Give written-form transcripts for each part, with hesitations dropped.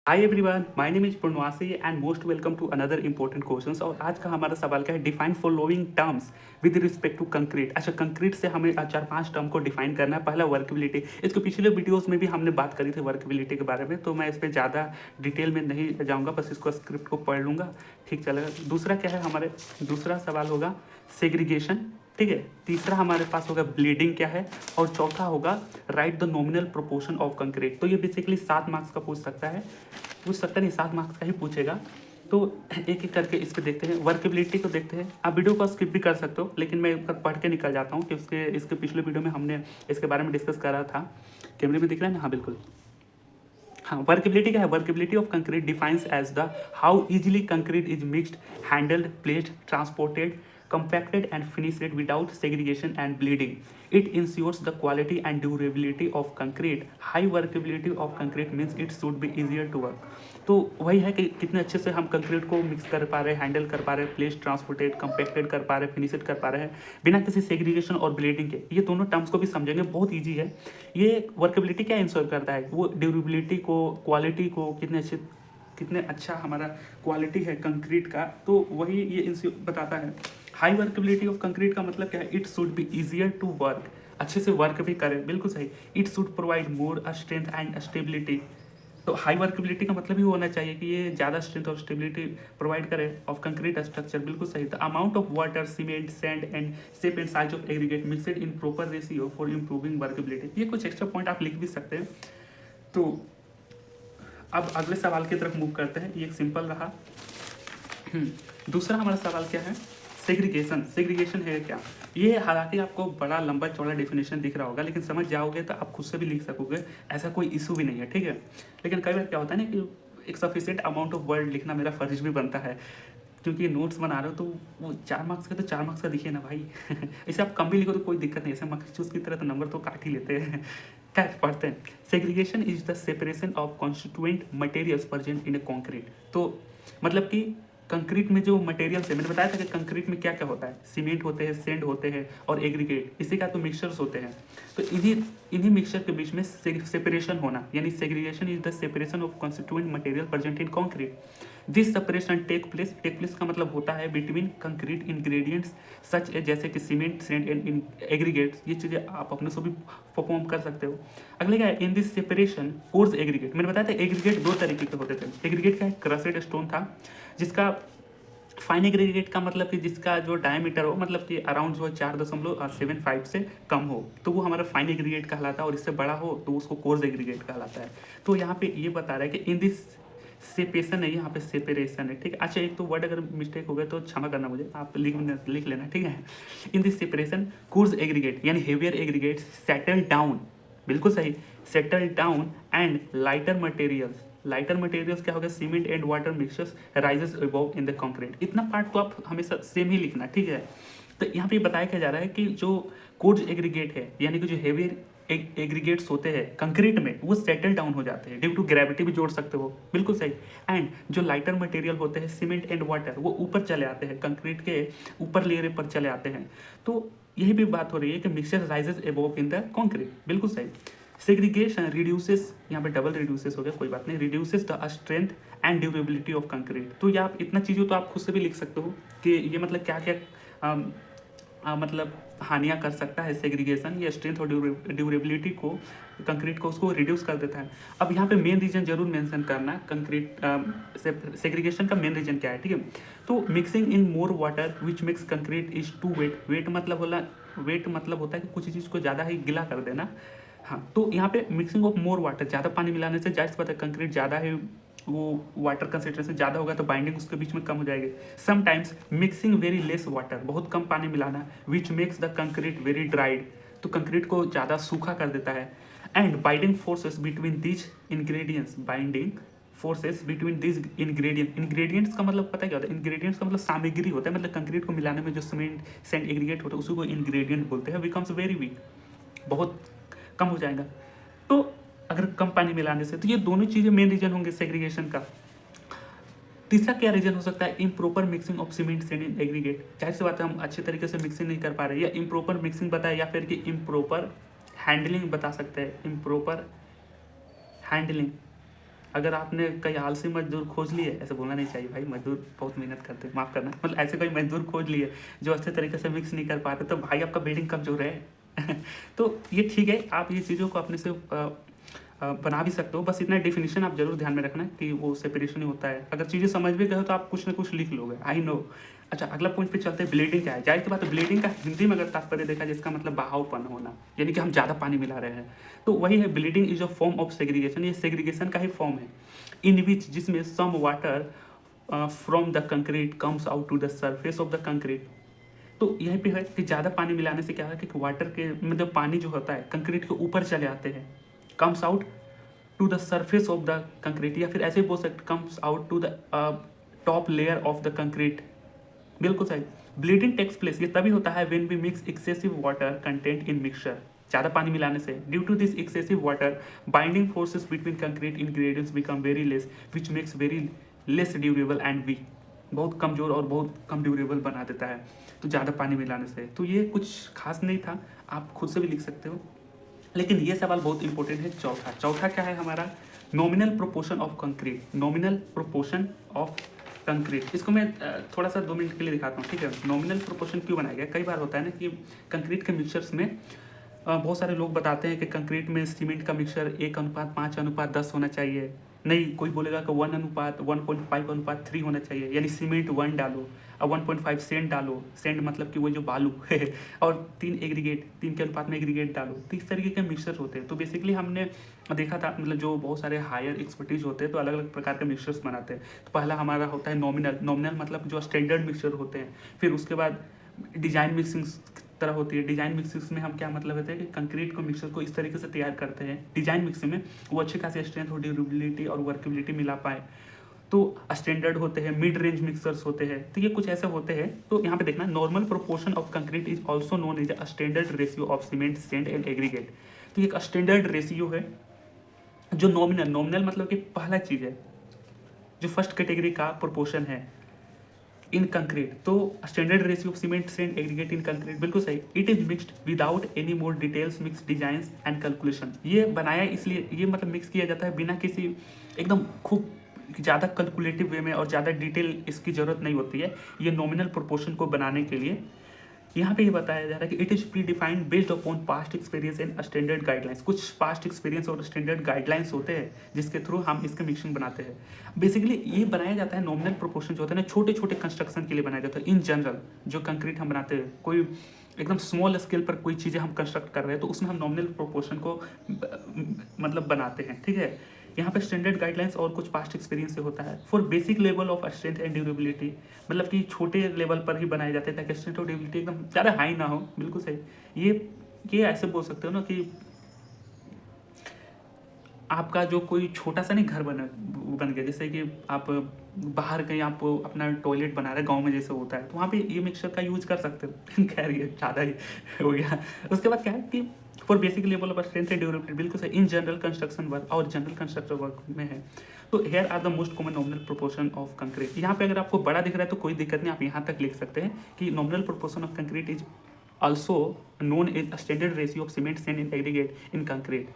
Hi everyone, my name is Purnavasi and most welcome to another important questions. और आज का हमारा सवाल क्या है, define following terms with respect to concrete. अच्छा, कंक्रीट से हमें चार पांच टर्म को डिफाइन करना है। पहला वर्केबिलिटी, इसके पिछले वीडियोस में भी हमने बात करी थी वर्केबिलिटी के बारे में, तो मैं इस पर ज़्यादा डिटेल में नहीं जाऊँगा, बस इसको स्क्रिप्ट को पढ़ लूँगा, ठीक चलेगा। दूसरा क्या है, हमारे दूसरा सवाल होगा सेग्रीगेशन, ठीक है। तीसरा हमारे पास होगा ब्लीडिंग क्या है, और चौथा होगा right the nominal proportion of concrete. तो ये बेसिकली 7 मार्क्स का पूछ सकता नहीं, 7 मार्क्स का ही पूछेगा। तो एक एक करके इस पे देखते हैं। वर्केबिलिटी को देखते हैं। आप वीडियो को स्किप भी कर सकते हो, लेकिन मैं एक बार पढ़ के निकल जाता हूँ कि इसके पिछले वीडियो में हमने इसके बारे में डिस्कस करा था। कैमरे में दिख रहा है ना? हाँ बिल्कुल। हाँ, वर्केबिलिटी क्या है? Workability of concrete defines as the how easily concrete is mixed, handled, placed, transported, compacted and finished without segregation and bleeding. It ensures the quality and durability of concrete. High workability of concrete means it should be easier to work. तो वही है कि कितने अच्छे से हम concrete को mix कर पा रहे हैं, हैंडल कर पा रहे हैं, प्लेस, ट्रांसपोर्टेड, कंपैक्टेड कर पा रहे हैं, फिनिशड कर पा रहे हैं बिना किसी सेग्रीगेशन और ब्लीडिंग के। ये दोनों टर्म्स को भी समझेंगे, बहुत ईजी है। ये वर्केबिलिटी क्या इंश्योर करता है? वो ड्यूरेबिलिटी को, क्वालिटी को, कितने अच्छा हमारा क्वालिटी है कंक्रीट का, तो वही ये बताता है। हाई वर्केबिलिटी ऑफ कंक्रीट का मतलब क्या है? It should be easier to work, अच्छे से वर्क भी करे, बिल्कुल सही। It should provide more strength and stability. तो हाई वर्केबिलिटी का मतलब ही होना चाहिए कि ये ज़्यादा स्ट्रेंथ और स्टेबिलिटी प्रोवाइड करे ऑफ कंक्रीट स्ट्रक्चर, बिल्कुल सही। The amount of water, cement, sand and shape and size of aggregate mixed in proper ratio for improving workability. ये कुछ एक्स्ट्रा पॉइंट आप लिख भी सकते हैं। तो अब अगले सवाल की तरफ मूव करते हैं। ये एक सिंपल रहा। दूसरा हमारा सवाल क्या है? सेग्रीगेशन। सेग्रीगेशन है क्या? ये हालांकि आपको बड़ा लंबा चौड़ा डेफिनेशन दिख रहा होगा, लेकिन समझ जाओगे तो आप खुद से भी लिख सकोगे, ऐसा कोई इशू भी नहीं है, ठीक है। लेकिन कई बार क्या होता है ना कि एक सफिशिएंट अमाउंट ऑफ वर्ड लिखना मेरा फर्ज भी बनता है, क्योंकि नोट्स बना रहे हो तो वो 4 मार्क्स का, तो 4 मार्क्स का दिखिए ना भाई। ऐसे आप कम भी लिखो तो कोई दिक्कत नहीं, ऐसे मार्क्स चूज की तरह तो नंबर तो काट ही लेते हैं। क्या पढ़ते हैं? Segregation is the separation of constituent materials present in A concrete. तो मतलब कि कंक्रीट में जो मटेरियल्स है, मैंने बताया था कि कंक्रीट में क्या क्या होता है, सीमेंट होते हैं, सैंड होते हैं और एग्रीगेट, इसी का तो मिक्सचर्स होते हैं। तो इन्हीं मिक्सचर के बीच में सेपरेशन होना, यानी segregation is the separation of constituent material present in concrete. This separation take place का मतलब होता है between concrete ingredients such a, जैसे कि सीमेंट, सैंड एंड एग्रीगेट्स। ये चीज़ें आप अपने से भी परफॉर्म कर सकते हो। अगले क्या है? In this separation coarse aggregate. मैंने बताया था एग्रीगेट 2 तरीके के होते थे। एग्रीगेट क्या है? क्रसेड स्टोन था, जिसका फाइन एग्रीगेट का मतलब कि जिसका जो डायमीटर हो, मतलब कि अराउंड जो 4.75 से कम हो, तो वो हमारा फाइन एग्रीगेट कहलाता है, और इससे बड़ा हो तो उसको कोर्स एग्रीगेट कहलाता है। तो यहाँ पे ये बता रहा है कि इन दिस सेपेशन है, यहाँ पे सेपरेशन है, ठीक है। अच्छा, एक तो वर्ड अगर मिस्टेक हो गया तो क्षमा करना मुझे, आप लिख लेना, ठीक है। In this separation coarse aggregate यानी हेवियर एग्रीगेट सेटल डाउन, बिल्कुल सही, settle down and lighter materials क्या होगा? Cement and water mixtures rises above in the concrete. इतना पार्ट तो आप हमेशा सेम ही लिखना, ठीक है। तो यहाँ पे बताया क्या जा रहा है कि जो कोर्स एग्रीगेट है, यानी कि जो हेवी एग्रीगेट्स होते हैं कंक्रीट में, वो सेटल डाउन हो जाते हैं ड्यू टू ग्रेविटी, भी जोड़ सकते हो, बिल्कुल सही। एंड जो लाइटर मटेरियल होते हैं, सीमेंट एंड वाटर, वो ऊपर चले आते हैं, कंक्रीट के ऊपर लेयर पर चले आते हैं। तो यही भी बात हो रही है कि mixture rises above in the concrete, बिल्कुल सही। सेग्रीगेशन रिड्यूसेस, यहाँ पे डबल रिड्यूसेस हो गया, कोई बात नहीं, reduces the strength and durability of concrete. तो ये आप इतना चीज़ों तो आप खुद से भी लिख सकते हो कि ये मतलब क्या क्या मतलब हानियाँ कर सकता है सेग्रीगेशन। ये स्ट्रेंथ और ड्यूरेबिलिटी को, कंक्रीट को, उसको रिड्यूस कर देता है। अब यहाँ पे मेन रीजन जरूर मेंशन करना, कंक्रीट सेग्रीगेशन का मेन रीजन क्या है, ठीक है। तो mixing in more water which makes concrete is too wet मतलब होता है कि कुछ चीज़ को ज़्यादा ही गिला कर देना। हाँ, तो यहाँ पे मिक्सिंग ऑफ मोर वाटर, ज़्यादा पानी मिलाने से जाहिर सी बात है कंक्रीट ज़्यादा है, वो वाटर कंसेंट्रेशन ज़्यादा होगा तो बाइंडिंग उसके बीच में कम हो जाएगी। Sometimes mixing very less water, बहुत कम पानी मिलाना, which makes the concrete very dried, तो कंक्रीट को ज़्यादा सूखा कर देता है। And binding forces between these ingredients, binding forces between these ingredients का मतलब पता है क्या होता है? इंग्रेडिएंट्स का मतलब सामग्री होता है, मतलब कंक्रीट को मिलाने में जो सीमेंट, सैंड, एग्रीगेट होता है, उसी को इंग्रेडिएंट बोलते हैं। बिकम्स वेरी वीक, बहुत कम हो जाएगा। तो अगर कम पानी मिलाने से, तो ये दोनों चीज़ें मेन रीजन होंगे सेग्रीगेशन का। तीसरा क्या रीजन हो सकता है? Improper mixing of cement, sand and aggregate. जाहिर सी बात है हम अच्छे तरीके से मिक्सिंग नहीं कर पा रहे, या इम्प्रॉपर मिक्सिंग बताए, या फिर कि इम्प्रॉपर हैंडलिंग बता सकते हैं, इम्प्रॉपर हैंडलिंग, अगर आपने कई आलसी मजदूर खोज लिए, ऐसे बोलना नहीं चाहिए भाई, मजदूर बहुत मेहनत करते हैं, माफ़ करना, मतलब ऐसे कोई मजदूर खोज लिए जो अच्छे तरीके से मिक्स नहीं कर पाते, तो भाई आपका बिल्डिंग कमज़ोर है। तो ये ठीक है, आप ये चीज़ों को अपने से बना भी सकते हो, बस इतना डेफिनेशन आप जरूर ध्यान में रखना कि वो सेपरेशन ही होता है। अगर चीज़ें समझ भी गए हो तो आप कुछ ना कुछ लिख लोगे, आई नो। अच्छा, अगला पॉइंट पे चलते हैं, ब्लीडिंग क्या है। जाहिर सी बात है, ब्लीडिंग का हिंदी में अगर तात्पर्य देखा जाए, इसका मतलब बहावपन होना, यानी कि हम ज़्यादा पानी मिला रहे हैं। तो वही है, bleeding is a form of segregation, ये सेग्रीगेशन का ही फॉर्म है, इन विच, जिसमें some water from the concrete comes out to the surface of the concrete. तो यहीं पे है कि ज़्यादा पानी मिलाने से क्या है कि वाटर के मतलब पानी जो होता है कंक्रीट के ऊपर चले आते हैं, comes out to the surface of the concrete, या फिर ऐसे ही बोल सकते comes out to the top layer of the concrete. बिल्कुल सही। ब्लीडिंग टेक्स प्लेस, ये तभी होता है when we mix excessive water content in mixture, ज़्यादा पानी मिलाने से। Due to this excessive water binding forces between concrete ingredients become very less, which makes very less durable and weak, बहुत कमज़ोर और बहुत कम ड्यूरेबल बना देता है, तो ज़्यादा पानी मिलाने से। तो ये कुछ खास नहीं था, आप खुद से भी लिख सकते हो। लेकिन ये सवाल बहुत इंपॉर्टेंट है, चौथा। चौथा क्या है हमारा, nominal proportion of concrete. Nominal proportion of concrete, इसको मैं थोड़ा सा 2 मिनट के लिए दिखाता हूँ, ठीक है। नॉमिनल प्रोपोर्शन क्यों बनाया गया, कई बार होता है ना कि कंक्रीट के मिक्सचर्स में बहुत सारे लोग बताते हैं कि कंक्रीट में सीमेंट का मिक्सचर 1:5:10 होना चाहिए। नहीं, कोई बोलेगा कि 1:1.5:3 होना चाहिए, यानी सीमेंट 1 डालो और 1.5 सेंट डालो। सेंट मतलब कि वो जो बालू है, और 3 एग्रीगेट, 3 के अनुपात में एग्रीगेट डालो। तो इस तरीके के मिक्सचर होते हैं। तो बेसिकली हमने देखा था, मतलब जो बहुत सारे हायर एक्सपर्टीज होते हैं तो अलग अलग प्रकार के मिक्सचर्स बनाते हैं। तो पहला हमारा होता है नॉमिनल। नॉमिनल मतलब जो स्टैंडर्ड मिक्सचर होते हैं। फिर उसके बाद डिजाइन मिक्सिंग तरह होती है। डिजाइन मिक्सिंग में हम क्या मतलब होता है कि कंक्रीट को मिक्सर को इस तरीके से तैयार करते हैं डिजाइन मिक्सिंग में, वो अच्छी खासी स्ट्रेंथ और ड्यूरेबिलिटी और वर्केबिलिटी मिला पाए। तो स्टैंडर्ड होते हैं, मिड रेंज मिक्सर्स होते हैं। तो ये कुछ ऐसे होते हैं। तो यहाँ पे देखना, normal proportion of concrete is also known as a standard ratio of cement, sand and aggregate. तो एक स्टैंडर्ड रेशियो है जो नॉमिनल, नॉमिनल मतलब कि पहला चीज़ है, जो फर्स्ट कैटेगरी का प्रोपोर्शन है इन कंक्रीट। तो standard ratio of cement sand aggregate in concrete, बिल्कुल सही। It is mixed without any more details, mix designs and calculation. ये बनाया इसलिए, ये मतलब मिक्स किया जाता है बिना किसी एकदम खूब ज़्यादा कैलकुलेटिव वे में, और ज़्यादा डिटेल इसकी ज़रूरत नहीं होती है ये नॉमिनल प्रोपोर्शन को बनाने के लिए। यहाँ पे ये बताया जा रहा है कि it is pre defined based upon past experience and standard guidelines. कुछ पास्ट एक्सपीरियंस और स्टैंडर्ड गाइडलाइंस होते हैं जिसके थ्रू हम इसका मिक्सिंग बनाते हैं। बेसिकली ये बनाया जाता है, नॉमिनल प्रोपोर्शन जो होता है ना, छोटे छोटे कंस्ट्रक्शन के लिए बनाया जाता है। इन जनरल जो कंक्रीट हम बनाते हैं, कोई एकदम स्मॉल स्केल पर कोई चीज़ें हम कंस्ट्रक्ट कर रहे हैं, तो उसमें हम नॉमिनल प्रोपोर्शन को मतलब बनाते हैं, ठीक है। यहाँ पे स्टैंडर्ड गाइडलाइंस और कुछ पास्ट एक्सपीरियंस से होता है। For basic level of strength and durability, मतलब कि छोटे लेवल पर ही बनाए जाते हैं ताकि स्ट्रेंथ और ड्यूरेबिलिटी एकदम ज़्यादा हाई ना हो, बिल्कुल सही। ये ऐसे बोल सकते हो ना कि आपका जो कोई छोटा सा नहीं घर बन गया, जैसे कि आप बाहर कहीं आप अपना टॉयलेट बना रहे गांव में जैसे होता है, तो वहाँ पे ये मिक्सचर का यूज कर सकते हो। खैर ये ज़्यादा ही हो गया। उसके बाद क्या है कि for basic level of strength and durability, बिल्कुल सही, इन जनरल कंस्ट्रक्शन वर्क, और जनरल कंस्ट्रक्शन वर्क में है। तो here are the most common nominal proportion of concrete. यहाँ पे अगर आपको बड़ा दिख रहा है तो कोई दिक्कत नहीं, आप यहाँ तक लिख सकते हैं कि nominal proportion of concrete is also known as a standard ratio of cement sand in aggregate in concrete।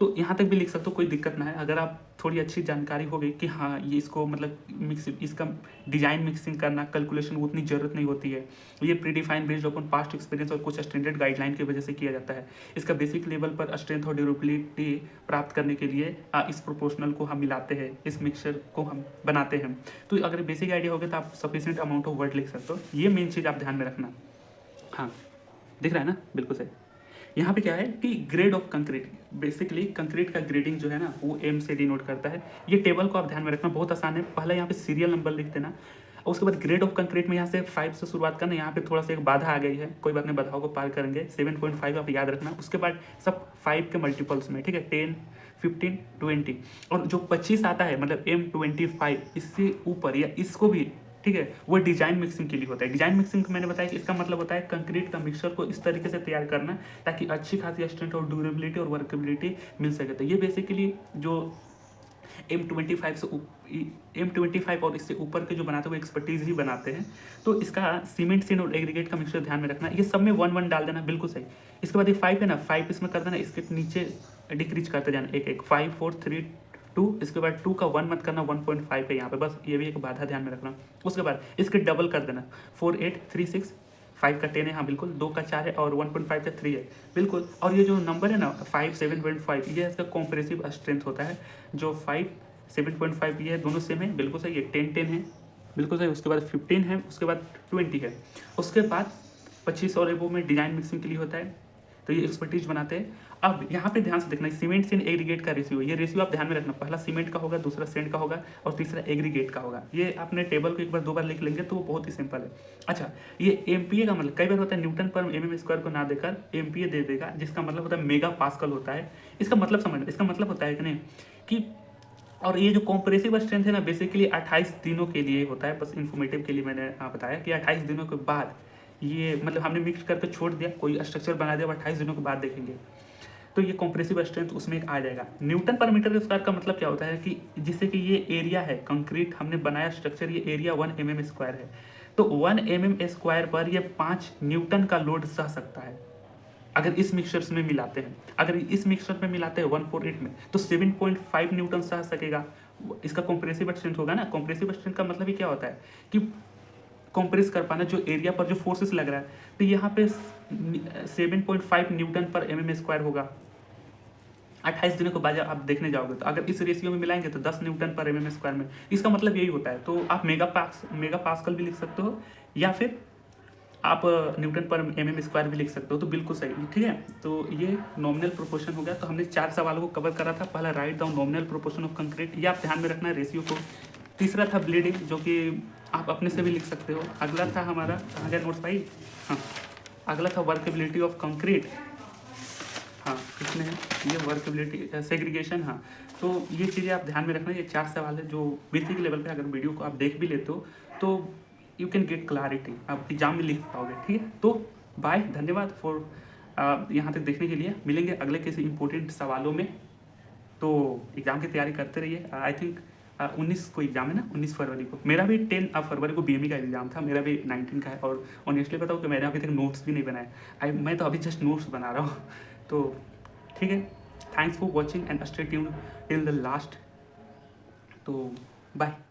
तो यहाँ तक भी लिख सकते हो, कोई दिक्कत ना है। अगर आप थोड़ी अच्छी जानकारी हो गई कि हाँ ये इसको मतलब मिक्स, इसका डिजाइन मिक्सिंग करना, कैलकुलेशन उतनी ज़रूरत नहीं होती है, ये प्री डिफाइंड बेस्ड अपन पास्ट एक्सपीरियंस और कुछ स्टैंडर्ड गाइडलाइन की वजह से किया जाता है। इसका बेसिक लेवल पर स्ट्रेंथ और ड्यूरेबिलिटी प्राप्त करने के लिए इस प्रोपोर्शनल को हम मिलाते हैं, इस मिक्सचर को हम बनाते हैं। तो अगर बेसिक आइडिया हो गया तो आप सफिशिएंट अमाउंट ऑफ वर्ड लिख सकते हो। ये मेन चीज़ आप ध्यान में रखना। हाँ, दिख रहा है ना, बिल्कुल सही। यहाँ पे क्या है कि grade of concrete, basically concrete का ग्रेडिंग जो है ना वो एम से डिनोट करता है। ये टेबल को आप ध्यान में रखना, बहुत आसान है। पहले यहाँ पे सीरियल नंबर लिख देना, और उसके बाद ग्रेड ऑफ कंक्रीट में यहाँ से 5 से शुरुआत करना। यहाँ पे थोड़ा सा एक बाधा आ गई है, कोई बात नहीं, बाधाओं को पार करेंगे। 7.5 आप याद रखना। उसके बाद सब 5 के मल्टीपल्स में, ठीक है, 10, 15, 20, और जो 25 आता है मतलब M25, इससे ऊपर या इसको भी, ठीक है, वो डिजाइन मिक्सिंग के लिए होता है। डिजाइन मिक्सिंग मैंने बताया कि इसका मतलब होता है कंक्रीट का मिक्सचर को इस तरीके से तैयार करना ताकि अच्छी खासी स्ट्रेंथ और ड्यूरेबिलिटी और वर्केबिलिटी मिल सके। तो ये बेसिकली जो M25 से M25 और इससे ऊपर के जो बनाते हैं वो एक्सपर्टीज ही बनाते हैं। तो इसका सीमेंट सीन और एग्रीगेट का मिक्सचर ध्यान में रखना, ये सब में 1 1 डाल देना, बिल्कुल सही। इसके बाद ये 5 है ना, 5 इसमें कर देना, इसके नीचे डिक्रीज करते जाना, 1 1, 5 4 3 2, इसके बाद 2 का 1 मत करना, 1.5 है यहाँ पे, बस ये भी एक बाधा ध्यान में रखना। उसके बाद इसके डबल कर देना, 4 8 3 6, 5 का 10 है, हाँ बिल्कुल, 2 का 4 है और 1.5 का 3 है, बिल्कुल। और ये जो नंबर है ना 5 7.5, ये इसका कॉम्प्रेसिव स्ट्रेंथ होता है। जो 5 7.5 ये है, दोनों सेम है, बिल्कुल सही है। 10 10 है, बिल्कुल सही। उसके बाद 15 है, उसके बाद 20 है, उसके बाद 25 और एबो में डिजाइन मिक्सिंग के लिए होता है, तो ये एक्सपर्टीज बनाते हैं। अब यहाँ पे ध्यान से देखना, सीमेंट से एग्रीगेट का रेशियो, ये रेशियो आप ध्यान में रखना, पहला सीमेंट का होगा, दूसरा सेंड का होगा और तीसरा एग्रीगेट का होगा। ये आपने टेबल को एक बार 2 बार लिख लेंगे तो बहुत ही सिंपल है। अच्छा, ये एमपीए का मतलब कई बार होता है न्यूटन पर एमएम स्क्वायर को ना देकर एमपीए दे देगा, जिसका मतलब होता है मेगा पास्कल होता है। इसका मतलब समझना, इसका मतलब होता है कि नहीं कि, और ये जो कॉम्प्रेसिव स्ट्रेंथ है ना बेसिकली 28 दिनों के लिए होता है, बस इन्फॉर्मेटिव के लिए मैंने बताया कि 28 दिनों के बाद ये, मतलब हमने मिक्स करके छोड़ दिया, कोई स्ट्रक्चर बना दिया, 28 दिनों के बाद देखेंगे तो ये कॉम्प्रेसिव स्ट्रेंथ उसमें एक आ जाएगा। न्यूटन पर मीटर स्क्वायर का मतलब क्या होता है कि जिससे कि ये एरिया है कंक्रीट हमने बनाया स्ट्रक्चर, ये एरिया 1 mm स्क्वायर है, तो 1 mm स्क्वायर पर ये 5 न्यूटन का लोड सह सकता है अगर इस मिक्सचर्स में मिलाते हैं। अगर इस मिक्सचर में मिलाते हैं 148 में तो 7.5 न्यूटन सह सकेगा। इसका कॉम्प्रेसिव स्ट्रेंथ होगा ना। कॉम्प्रेसिव स्ट्रेंथ का मतलब ही क्या होता है कि कॉम्प्रेस कर पाना जो एरिया पर जो फोर्सेस लग रहा है, तो यहाँ पे 7.5 न्यूटन पर mm स्क्वायर होगा। 28 दिनों के बाद आप देखने जाओगे तो अगर इस रेशियो में मिलाएंगे तो 10 न्यूटन पर mm स्क्वायर में, इसका मतलब यही होता है। तो आप मेगा पास्कल भी लिख सकते हो या फिर आप न्यूटन पर mm स्क्वायर भी लिख सकते हो, तो बिल्कुल सही, ठीक है। तो ये नॉमिनल प्रोपोर्शन हो गया। तो हमने 4 सवालों को कवर करा था। पहला write down nominal proportion of concrete, ये आप ध्यान में रखना है रेशियो को। तीसरा था ब्लीडिंग, जो कि आप अपने से भी लिख सकते हो। अगला था हमारा, कहाँ गया नोट्स भाई, हाँ, अगला था वर्केबिलिटी ऑफ कंक्रीट, हाँ इसमें है ये वर्केबिलिटी सेग्रीगेशन, हाँ। तो ये चीज़ें आप ध्यान में रखना। ये 4 सवाल है जो बेसिक लेवल पे अगर वीडियो को आप देख भी लेते हो तो यू कैन गेट क्लैरिटी, आप एग्जाम में लिख पाओगे, ठीक है। तो बाय, धन्यवाद फॉर यहाँ तक देखने के लिए। मिलेंगे अगले किसी इंपॉर्टेंट सवालों में। तो एग्ज़ाम की तैयारी करते रहिए। आई थिंक 19 को एग्ज़ाम है ना, 19 फरवरी को। मेरा भी 10 फरवरी को बीएमई का एग्ज़ाम था, मेरा भी 19 का है। और ऑनेस्टली बताऊँ कि मैंने अभी तक नोट्स भी नहीं बनाए, मैं तो अभी जस्ट नोट्स बना रहा हूँ। तो ठीक है, thanks for watching and stay tuned till the last. तो बाय।